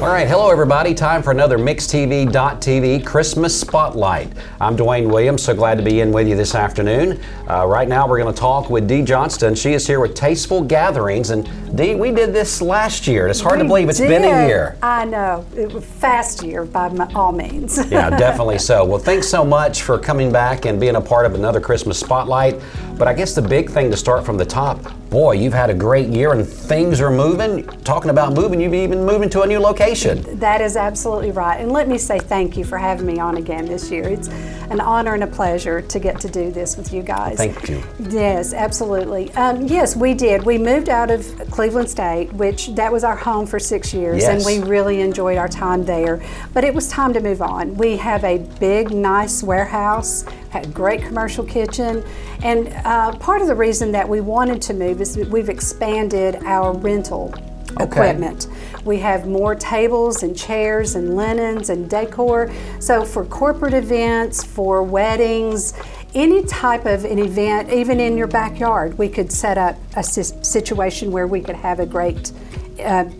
All right, hello everybody. Time for another MixTV.tv Christmas Spotlight. I'm Dwayne Williams, so glad to be in with you this afternoon. Right now we're going to talk with Dee Johnston. She is here with Tasteful Gatherings. And Dee, we did this last year. It's hard to believe it's been a year. I know. It was a fast year by all means. Yeah, definitely so. Well, thanks so much for coming back and being a part of another Christmas Spotlight. But I guess the big thing to start from the top, boy, you've had a great year and things are moving. Talking about moving, you've even moved to a new location. That is absolutely right. And let me say thank you for having me on again this year. It's an honor and a pleasure to get to do this with you guys. Thank you. Yes, absolutely. Yes, we did. We moved out of Cleveland State, which that was our home for 6 years, Yes. and we really enjoyed our time there. But it was time to move on. We have a big, nice warehouse, had a great commercial kitchen, and part of the reason that we wanted to move is that we've expanded our rental equipment. We have more tables and chairs and linens and decor. So for corporate events, for weddings, any type of an event, even in your backyard, we could set up a situation where we could have a great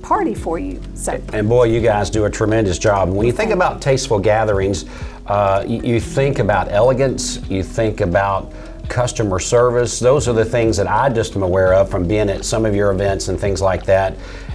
party for you. So. And boy, you guys do a tremendous job. When you think about Tasteful Gatherings, you think about elegance, you think about customer service. Those are the things that I just am aware of from being at some of your events and things like that.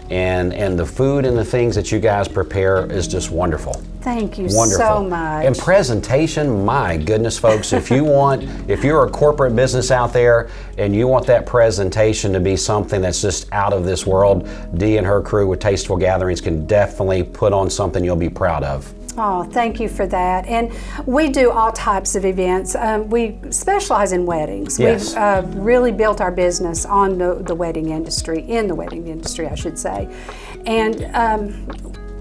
And the food and the things that you guys prepare is just wonderful. Thank you Wonderful. so much. And presentation, my goodness, folks, if you're a corporate business out there and you want that presentation to be something that's just out of this world, Dee and her crew with Tasteful Gatherings can definitely put on something you'll be proud of. Oh, thank you for that. And we do all types of events. We specialize in weddings. Yes. We've really built our business on the wedding industry, I should say. And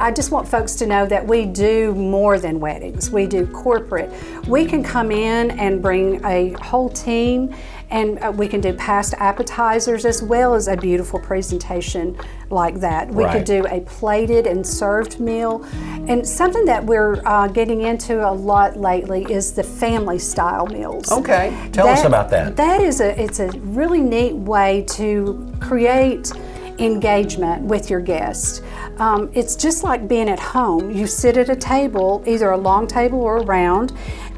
I just want folks to know that we do more than weddings. We do corporate. We can come in and bring a whole team, and we can do past appetizers as well as a beautiful presentation like that. We could do a plated and served meal. And something that we're getting into a lot lately is the family style meals. Okay, tell us about that. It's a really neat way to create engagement with your guests. It's just like being at home. You sit at a table, either a long table or a round,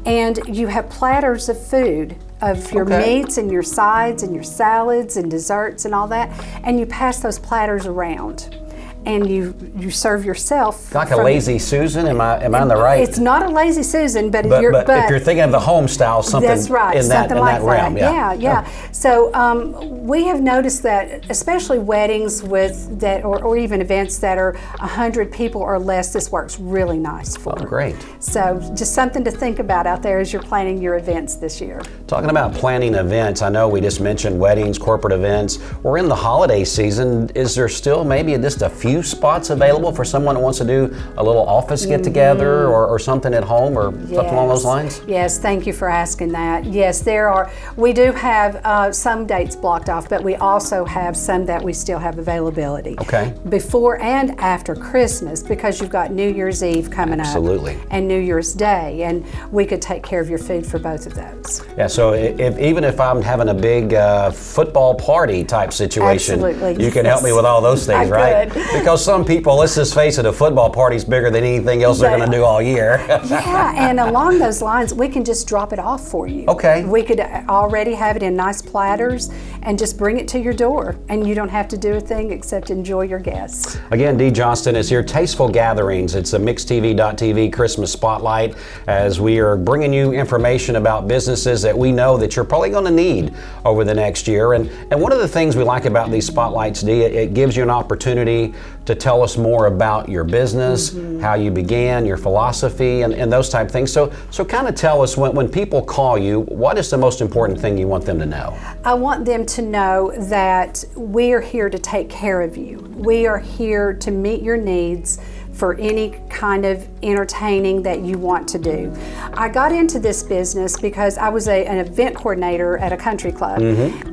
and you have platters of food, of your meats and your sides and your salads and desserts and all that, and you pass those platters around. And you serve yourself. Like a lazy Susan, am I in the right? It's not a lazy Susan, but if you're thinking of the home style, something that's right, in that realm. Yeah. So we have noticed that, especially weddings with that, or even events that are 100 people or less, this works really nice for. Oh, great. So just something to think about out there as you're planning your events this year. Talking about planning events, I know we just mentioned weddings, corporate events. We're in the holiday season. Is there still maybe just a few spots available for someone who wants to do a little office get together or something at home or something along those lines? Yes, thank you for asking that. Yes, there are. We do have some dates blocked off, but we also have some that we still have availability. Okay. Before and after Christmas, because you've got New Year's Eve coming Absolutely. up. And New Year's Day, and we could take care of your food for both of those. Yeah, so even if I'm having a big football party type situation, Absolutely. You can help me with all those things, right? Because some people, let's just face it, a football party's bigger than anything else they're going to do all year. Yeah, and along those lines, we can just drop it off for you. Okay. We could already have it in nice platters and just bring it to your door, and you don't have to do a thing except enjoy your guests. Again, Dee Johnston is here, Tasteful Gatherings. It's a MixTV.tv Christmas Spotlight as we are bringing you information about businesses that we know that you're probably going to need over the next year. And one of the things we like about these spotlights, Dee, it gives you an opportunity to tell us more about your business, how you began, your philosophy, and those type of things. So kind of tell us, when people call you, what is the most important thing you want them to know? I want them to know that we are here to take care of you. We are here to meet your needs for any kind of entertaining that you want to do. I got into this business because I was an event coordinator at a country club,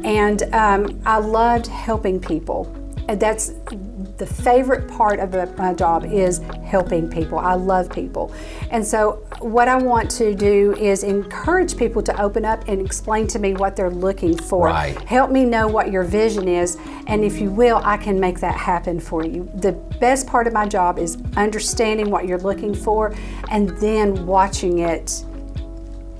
and I loved helping people. That's the favorite part of my job is helping people. I love people. And so what I want to do is encourage people to open up and explain to me what they're looking for. Right. Help me know what your vision is, and if you will, I can make that happen for you. The best part of my job is understanding what you're looking for and then watching it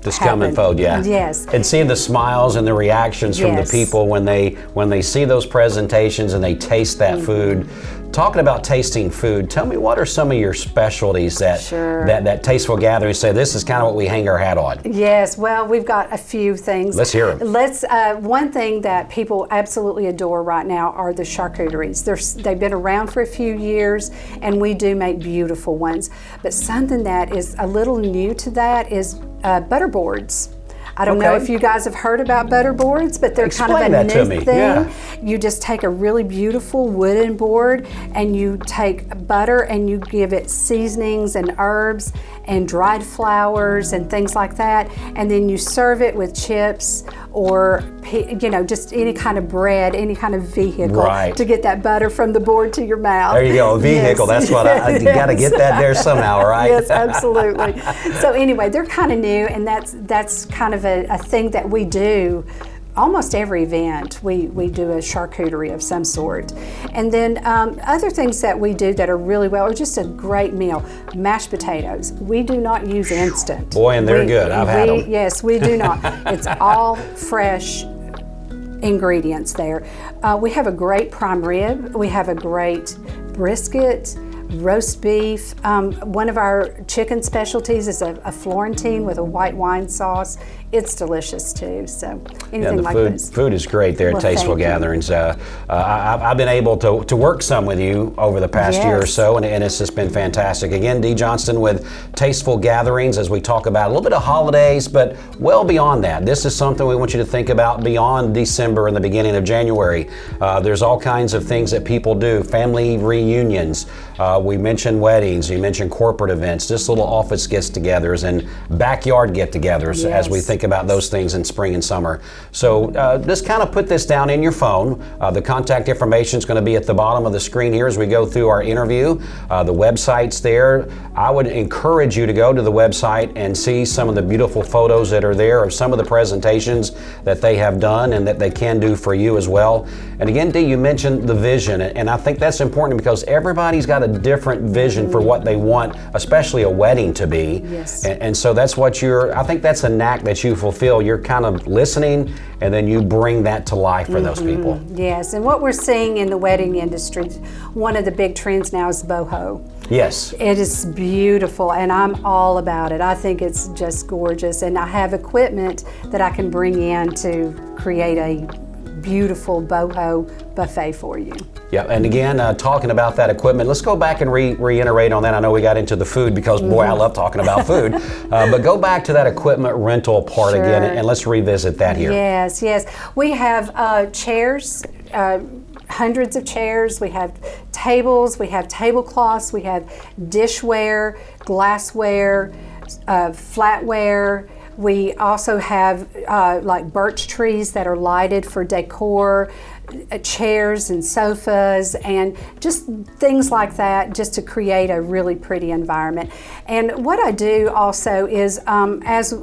just come and fold, yeah. Yes. And seeing the smiles and the reactions from the people when they see those presentations and they taste that food. Talking about tasting food, tell me, what are some of your specialties that that Tasteful Gathering say this is kind of what we hang our hat on? Yes, well, we've got a few things. Let's hear them. One thing that people absolutely adore right now are the charcuteries. They've been around for a few years, and we do make beautiful ones. But something that is a little new to that is butter boards. I don't know if you guys have heard about butter boards, but they're kind of a new thing. Yeah. You just take a really beautiful wooden board and you take butter and you give it seasonings and herbs and dried flowers and things like that, and then you serve it with chips or just any kind of bread, any kind of vehicle to get that butter from the board to your mouth. There you go, a vehicle. Yes. That's what you got to get that there somehow, right? Yes, absolutely. So anyway, they're kind of new, and that's kind of a thing that we do. Almost every event, we do a charcuterie of some sort. And then other things that we do that are really well, or just a great meal, mashed potatoes. We do not use instant. Boy, and they're good. I've had them. Yes, we do not. It's all fresh ingredients there. We have a great prime rib. We have a great brisket, roast beef. One of our chicken specialties is a Florentine with a white wine sauce. It's delicious too. So anything like this. Food is great there at Tasteful Gatherings. I've been able to work some with you over the past year or so, and it's just been fantastic. Again, Dee Johnston with Tasteful Gatherings as we talk about a little bit of holidays, but well beyond that. This is something we want you to think about beyond December and the beginning of January. There's all kinds of things that people do, family reunions. We mentioned weddings, you mentioned corporate events, just little office get-togethers and backyard get-togethers as we think about those things in spring and summer. So just kind of put this down in your phone. The contact information is going to be at the bottom of the screen here as we go through our interview. The website's there. I would encourage you to go to the website and see some of the beautiful photos that are there of some of the presentations that they have done and that they can do for you as well. And again, Dee, you mentioned the vision, and I think that's important because everybody's got a different vision for what they want, especially a wedding to be. Yes. And so that's what I think that's a knack that you fulfill. You're kind of listening and then you bring that to life for those people. Yes, and what we're seeing in the wedding industry, one of the big trends now is Boho. Yes. It is beautiful, and I'm all about it. I think it's just gorgeous, and I have equipment that I can bring in to create a beautiful boho buffet for you. Yeah, and again, talking about that equipment, let's go back and reiterate on that. I know we got into the food because, boy, I love talking about food. But go back to that equipment rental part again, and let's revisit that here. Yes, yes. We have chairs, hundreds of chairs. We have tables, we have tablecloths, we have dishware, glassware, flatware. We also have like birch trees that are lighted for decor, chairs and sofas, and just things like that, just to create a really pretty environment. And what I do also is, as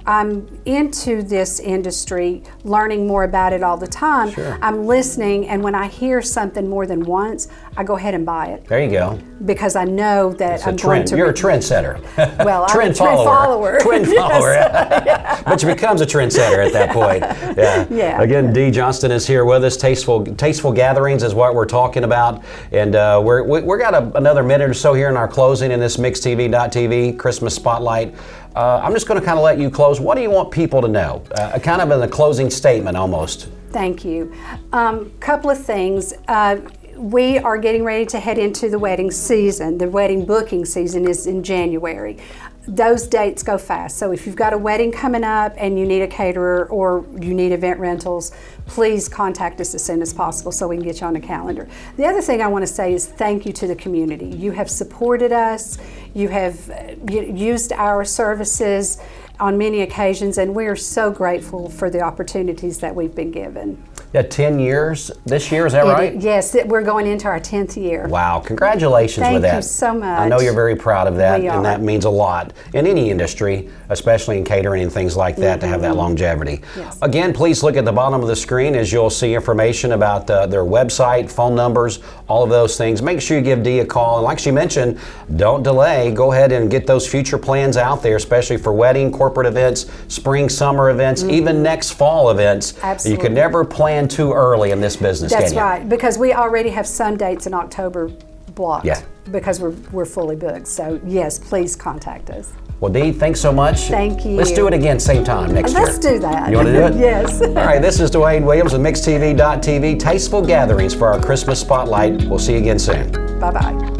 I'm into this industry, learning more about it all the time, I'm listening, and when I hear something more than once, I go ahead and buy it. There you go. Because I know that I'm going to... You're a trendsetter. Well, I'm a trend follower. Trend follower. But you becomes a trendsetter at that point. Yeah. Again, Dee Johnston is here with us. Tasteful Gatherings is what we're talking about. And we got another minute or so here in our closing in this MixTV.tv Christmas Spotlight. I'm just going to kind of let you close. What do you want people to know? Kind of in a closing statement almost. Thank you. Couple of things. We are getting ready to head into the wedding season. The wedding booking season is in January. Those dates go fast. So if you've got a wedding coming up and you need a caterer or you need event rentals, please contact us as soon as possible so we can get you on the calendar. The other thing I want to say is thank you to the community. You have supported us. You have used our services on many occasions, and we are so grateful for the opportunities that we've been given. Yeah, 10 years this year, is that right? Yes, we're going into our 10th year. Wow, congratulations with that. Thank you so much. I know you're very proud of that, We are. and that means a lot in any industry, especially in catering and things like that, to have that longevity. Yes. Again, please look at the bottom of the screen as you'll see information about their website, phone numbers, all of those things. Make sure you give Dee a call, and like she mentioned, don't delay. Go ahead and get those future plans out there, especially for wedding, corporate events, spring, summer events, even next fall events. Absolutely. You can never plan too early in this business, That's can you? right, because we already have some dates in October blocked. Yeah. Because we're fully booked. So yes, please contact us. Well, Dee, thanks so much. Thank you. Let's do it again, same time next year. Let's do that. You want to do it? Yes. All right, this is Dwayne Williams with MixTV.tv, Tasteful Gatherings for our Christmas Spotlight. We'll see you again soon. Bye-bye.